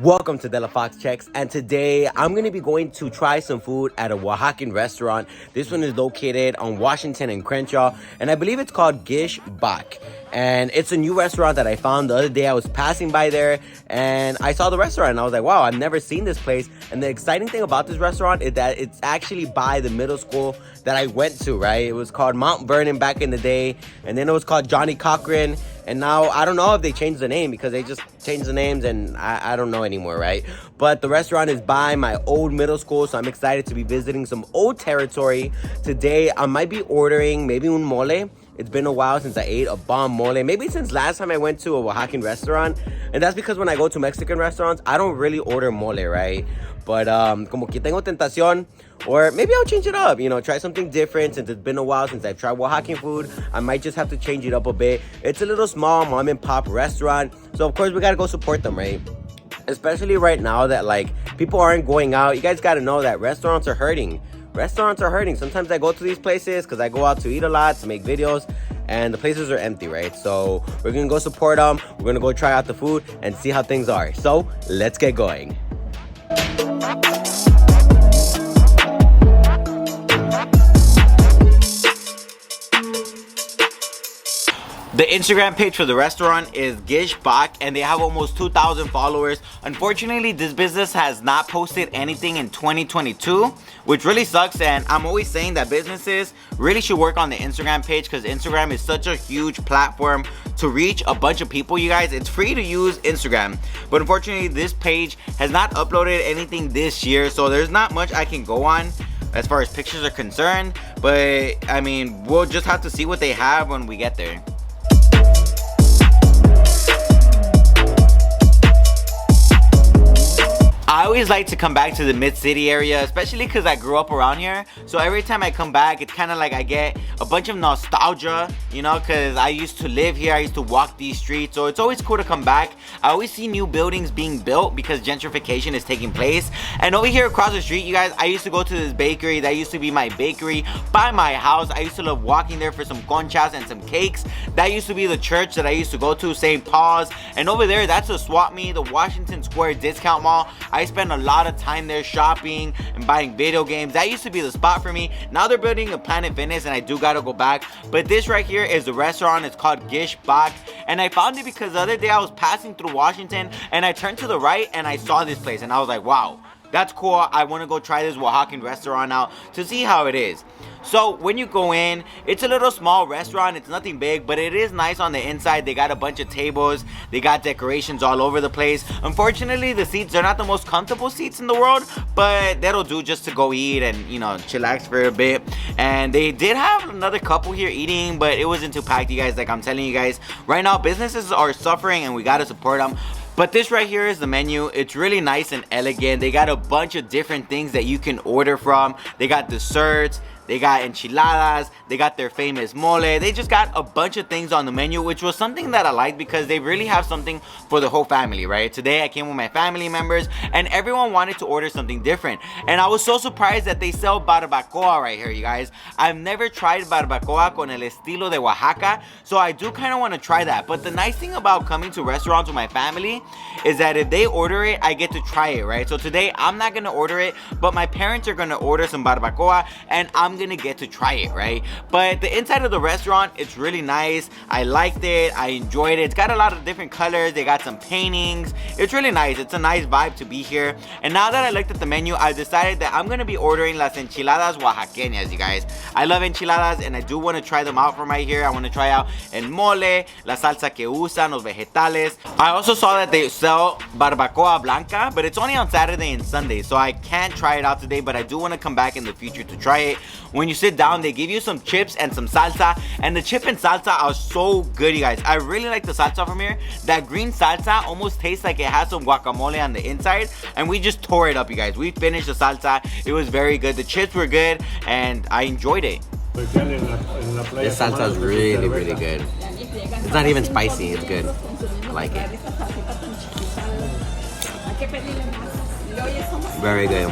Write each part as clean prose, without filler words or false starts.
Welcome to Della Fox Checks, and today I'm going to be going to try some food at a Oaxacan restaurant. This one is located on Washington and Crenshaw, and I believe it's called Gish Bac. And it's a new restaurant that I found the other day. I was passing by there and I saw the restaurant and I was like, wow, I've never seen this place. And the exciting thing about this restaurant is that it's actually by the middle school that I went to, right? It was called Mount Vernon back in the day, and then it was called Johnny Cochran. And now I don't know if they changed the name because they just changed the names and I don't know anymore, right? But the restaurant is by my old middle school, so I'm excited to be visiting some old territory. Today, I might be ordering maybe un mole. It's been a while since I ate a bomb mole. Maybe since last time I went to a Oaxacan restaurant. And that's because when I go to Mexican restaurants, I don't really order mole, right? But como que tengo tentación, or maybe I'll change it up, try something different. Since it's been a while since I've tried Oaxacan food, I might just have to change it up a bit. It's a little small mom and pop restaurant, so of course we gotta go support them, right? Especially right now that people aren't going out. You guys gotta know that restaurants are hurting. Sometimes I go to these places because I go out to eat a lot, to make videos, and the places are empty, right? So we're gonna go support them. We're gonna go try out the food and see how things are. So let's get going. The Instagram page for the restaurant is Gish Bac, and they have almost 2,000 followers. Unfortunately, this business has not posted anything in 2022, which really sucks. And I'm always saying that businesses really should work on the Instagram page because Instagram is such a huge platform to reach a bunch of people, you guys. It's free to use Instagram, but unfortunately, this page has not uploaded anything this year, so there's not much I can go on as far as pictures are concerned. But I mean, we'll just have to see what they have when we get there. I always like to come back to the mid-city area, especially because I grew up around here. So every time I come back, it's kind of like I get a bunch of nostalgia, because I used to live here. I used to walk these streets. So it's always cool to come back. I always see new buildings being built because gentrification is taking place. And over here across the street, you guys, I used to go to this bakery. That used to be my bakery by my house. I used to love walking there for some conchas and some cakes. That used to be the church that I used to go to, St. Paul's. And over there, that's a swap meet, the Washington Square Discount Mall. I spend a lot of time there shopping and buying video games. That used to be the spot for me. Now they're building a Planet Fitness and I do gotta go back. But this right here is the restaurant. It's called Gish Bac. And I found it because the other day I was passing through Washington and I turned to the right and I saw this place and I was like, wow, that's cool. I want to go try this Oaxacan restaurant out to see how it is. So when you go in, it's a little small restaurant. It's nothing big, but it is nice on the inside. They got a bunch of tables. They got decorations all over the place. Unfortunately, the seats are not the most comfortable seats in the world, but that'll do just to go eat and, chillax for a bit. And they did have another couple here eating, but it wasn't too packed, you guys. Like I'm telling you guys, right now businesses are suffering and we got to support them. But this right here is the menu. It's really nice and elegant. They got a bunch of different things that you can order from. They got desserts. They got enchiladas, they got their famous mole. They just got a bunch of things on the menu, which was something that I liked because they really have something for the whole family, right? Today I came with my family members and everyone wanted to order something different. And I was so surprised that they sell barbacoa right here, you guys. I've never tried barbacoa con el estilo de Oaxaca, so I do kind of want to try that. But the nice thing about coming to restaurants with my family is that if they order it, I get to try it, right? So today I'm not going to order it, but my parents are going to order some barbacoa and I'm gonna get to try it, right? But the inside of the restaurant, it's really nice. I liked it. I enjoyed it. It's got a lot of different colors. They got some paintings. It's really nice. It's a nice vibe to be here. And now that I looked at the menu, I decided that I'm gonna be ordering las enchiladas oaxaqueñas, you guys. I love enchiladas and I do want to try them out from right here. I want to try out el mole, la salsa que usan, los vegetales. I also saw that they sell barbacoa blanca, but it's only on Saturday and Sunday, so I can't try it out today, but I do want to come back in the future to try it. When you sit down, they give you some chips and some salsa, and the chip and salsa are so good, you guys. I really like the salsa from here. That green salsa almost tastes like it has some guacamole on the inside, and we just tore it up, you guys. We finished the salsa. It was very good. The chips were good, and I enjoyed it. This salsa is really, really good. It's not even spicy. It's good. I like it. Very good.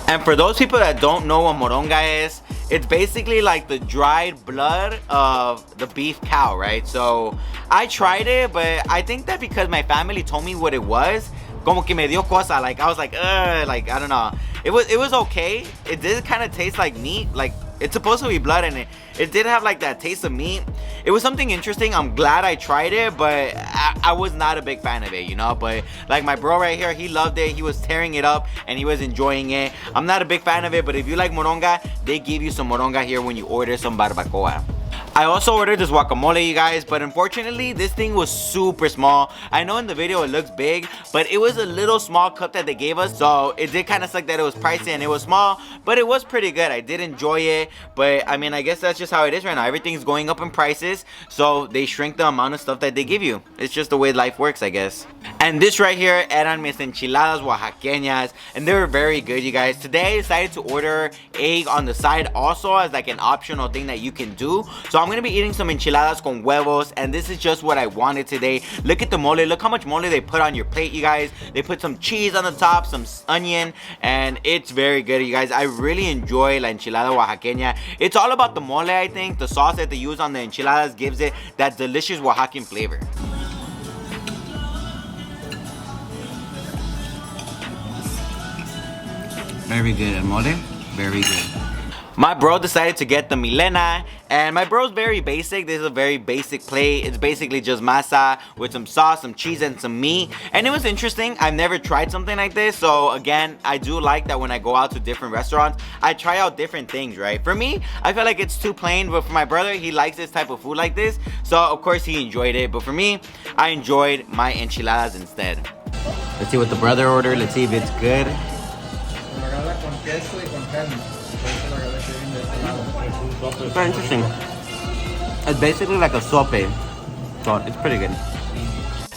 And for those people that don't know what moronga is, it's basically like the dried blood of the beef cow, right? So I tried it, but I think that because my family told me what it was, como que me dio cosa. Like I was like, like I don't know. It was okay. It did kind of taste like meat. Like it's supposed to be blood in it. It did have like that taste of meat. It was something interesting. I'm glad I tried it, but I was not a big fan of it, you know. But like my bro right here, he loved it. He was tearing it up and he was enjoying it. I'm not a big fan of it, but if you like moronga, they give you some moronga here when you order some barbacoa. I also ordered this guacamole, you guys, but unfortunately this thing was super small. I know in the video it looks big, but it was a little small cup that they gave us, so it did kind of suck that it was pricey and it was small, but it was pretty good. I did enjoy it, but I mean, I guess that's just how it is right now. Everything's going up in prices, so they shrink the amount of stuff that they give you. It's just the way life works, I guess. And this right here eran mis enchiladas oaxaquenas, and they were very good, you guys. Today I decided to order egg on the side also as like an optional thing that you can do. So I'm gonna be eating some enchiladas con huevos, and this is just what I wanted today. Look at the mole. Look how much mole they put on your plate, you guys. They put some cheese on the top, some onion, and it's very good, you guys. I really enjoy la enchilada oaxaqueña. It's all about the mole, I think. The sauce that they use on the enchiladas gives it that delicious Oaxacan flavor. Very good, el mole. Very good. My bro decided to get the Milena, and my bro's very basic. This is a very basic plate. It's basically just masa with some sauce, some cheese, and some meat. And it was interesting. I've never tried something like this. So again, I do like that when I go out to different restaurants, I try out different things, right? For me, I feel like it's too plain, but for my brother, he likes this type of food like this. So of course he enjoyed it. But for me, I enjoyed my enchiladas instead. Let's see what the brother ordered. Let's see if it's good. It's very interesting. It's basically like a sope, so it's pretty good.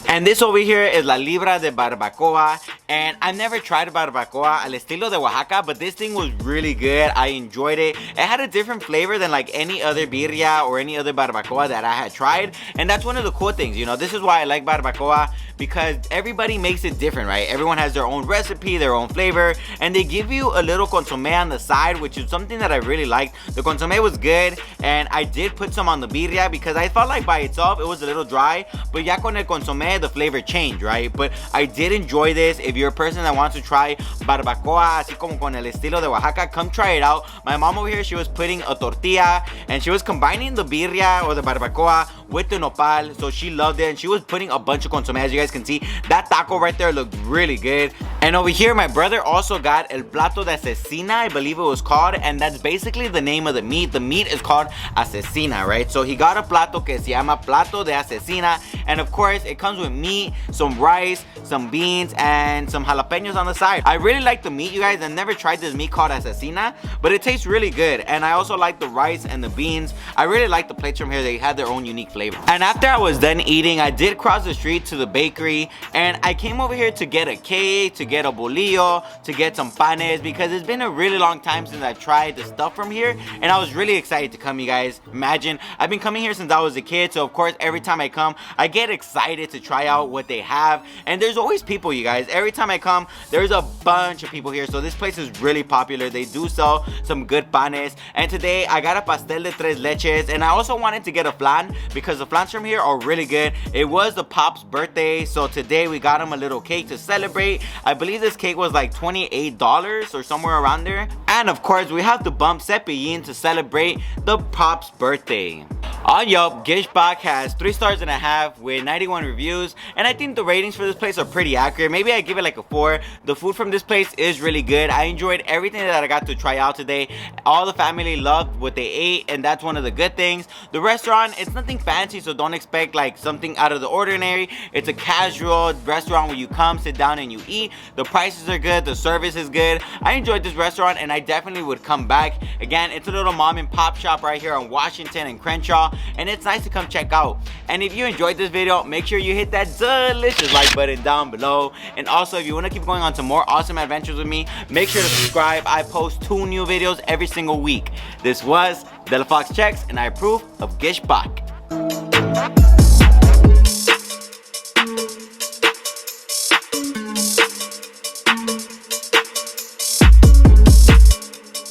And this over here is la libra de barbacoa, and I've never tried barbacoa al estilo de Oaxaca, but this thing was really good. I enjoyed it. It had a different flavor than like any other birria or any other barbacoa that I had tried, and that's one of the cool things, you know. This is why I like barbacoa, because everybody makes it different, right? Everyone has their own recipe, their own flavor, and they give you a little consomme on the side, which is something that I really liked. The consomme was good, and I did put some on the birria because I felt like by itself it was a little dry, but ya con el consomme the flavor changed, right? But I did enjoy this. If you're a person that wants to try barbacoa así como con el estilo de Oaxaca, come try it out. My mom over here, she was putting a tortilla and she was combining the birria or the barbacoa with the nopal, so she loved it, and she was putting a bunch of consomme. As you guys can see, that taco right there looked really good. And over here, my brother also got el plato de asesina, I believe it was called, and that's basically the name of the meat. The meat is called asesina, right? So he got a plato que se llama plato de asesina, and of course it comes with meat, some rice, some beans, and some jalapenos on the side. I really like the meat, you guys. I've never tried this meat called asesina, but it tastes really good, and I also like the rice and the beans. I really like the plates from here. They had their own unique flavor. And after I was done eating, I did cross the street to the bakery, and I came over here to get a cake, to get a bolillo, to get some panes, because it's been a really long time since I've tried the stuff from here, and I was really excited to come, you guys. Imagine, I've been coming here since I was a kid, so of course every time I come, I get excited to try out what they have, and there's always people, you guys. Every time I come, there's a bunch of people here, so this place is really popular. They do sell some good panes, and today I got a pastel de tres leches, and I also wanted to get a flan because the flans from here are really good. It was the pop's birthday, so today we got him a little cake to celebrate. I believe this cake was like $28 or somewhere around there. And of course, we have to bump Cepillín to celebrate the pop's birthday. On Yelp, Gish Bac has 3.5 stars with 91 reviews, and I think the ratings for this place are pretty accurate. Maybe I give it like a 4. The food from this place is really good. I enjoyed everything that I got to try out today. All the family loved what they ate, and that's one of the good things. The restaurant, it's nothing fancy, so don't expect like something out of the ordinary. It's a casual restaurant where you come, sit down, and you eat. The prices are good. The service is good. I enjoyed this restaurant, and I definitely would come back. Again, it's a little mom and pop shop right here on Washington and Crenshaw, and it's nice to come check out. And if you enjoyed this video, make sure you hit that delicious like button down below. And also, if you want to keep going on to more awesome adventures with me, make sure to subscribe. I post 2 new videos every single week. This was Dela Fox Checks, and I approve of Gish Bac.